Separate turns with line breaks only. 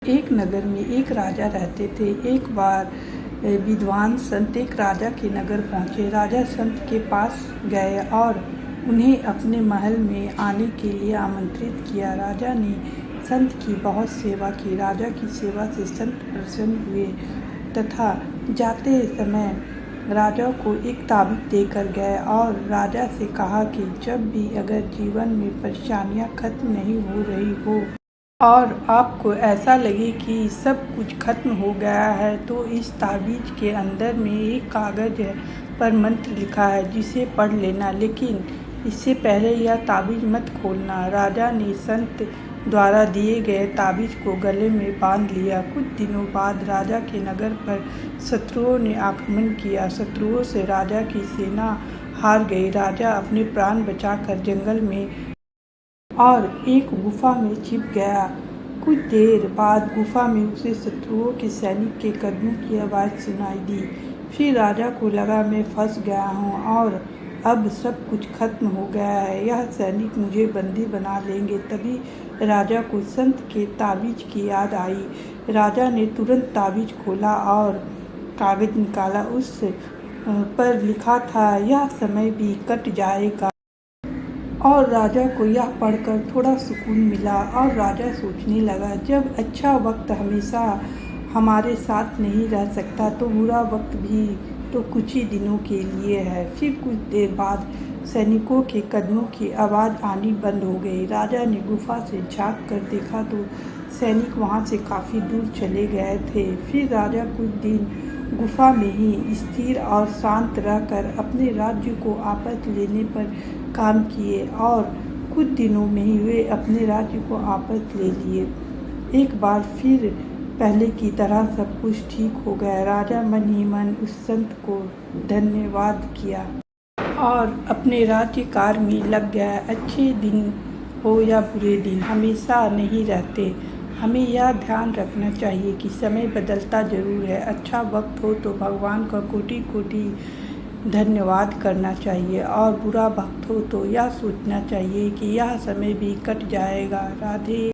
एक नगर में एक राजा रहते थे। एक बार विद्वान संत एक राजा के नगर पहुँचे। राजा संत के पास गए और उन्हें अपने महल में आने के लिए आमंत्रित किया। राजा ने संत की बहुत सेवा की। राजा की सेवा से संत प्रसन्न हुए तथा जाते समय राजा को एक ताबीज़ देकर गए और राजा से कहा कि जब भी अगर जीवन में परेशानियां खत्म नहीं हो रही हो और आपको ऐसा लगे कि सब कुछ खत्म हो गया है, तो इस ताबीज़ के अंदर में एक कागज़ पर मंत्र लिखा है, जिसे पढ़ लेना, लेकिन इससे पहले यह ताबीज़ मत खोलना। राजा ने संत द्वारा दिए गए ताबीज़ को गले में बांध लिया। कुछ दिनों बाद राजा के नगर पर शत्रुओं ने आक्रमण किया। शत्रुओं से राजा की सेना हार गई। राजा अपने प्राण बचाकर जंगल में और एक गुफा में छिप गया। कुछ देर बाद गुफा में उसे शत्रुओं के सैनिक के कदमों की आवाज़ सुनाई दी। फिर राजा को लगा मैं फंस गया हूँ और अब सब कुछ खत्म हो गया है, यह सैनिक मुझे बंदी बना लेंगे। तभी राजा को संत के ताबीज़ की याद आई। राजा ने तुरंत ताबीज़ खोला और कागज़ निकाला। उस पर लिखा था, यह समय भी कट जाएगा। और राजा को यह पढ़कर थोड़ा सुकून मिला और राजा सोचने लगा, जब अच्छा वक्त हमेशा हमारे साथ नहीं रह सकता तो बुरा वक्त भी तो कुछ ही दिनों के लिए है। फिर कुछ देर बाद सैनिकों के कदमों की आवाज़ आनी बंद हो गई। राजा ने गुफा से झांक कर देखा तो सैनिक वहाँ से काफ़ी दूर चले गए थे। फिर राजा कुछ दिन गुफा में ही स्थिर और शांत रहकर अपने राज्य को वापस लेने पर काम किए और कुछ दिनों में ही वे अपने राज्य को वापस ले लिए। एक बार फिर पहले की तरह सब कुछ ठीक हो गया। राजा मन ही मन उस संत को धन्यवाद किया और अपने राज्य कार्य में लग गया। अच्छे दिन हो या बुरे दिन हमेशा नहीं रहते। हमें यह ध्यान रखना चाहिए कि समय बदलता जरूर है। अच्छा वक्त हो तो भगवान का कोटि कोटि धन्यवाद करना चाहिए और बुरा वक्त हो तो यह सोचना चाहिए कि यह समय भी कट जाएगा। राधे।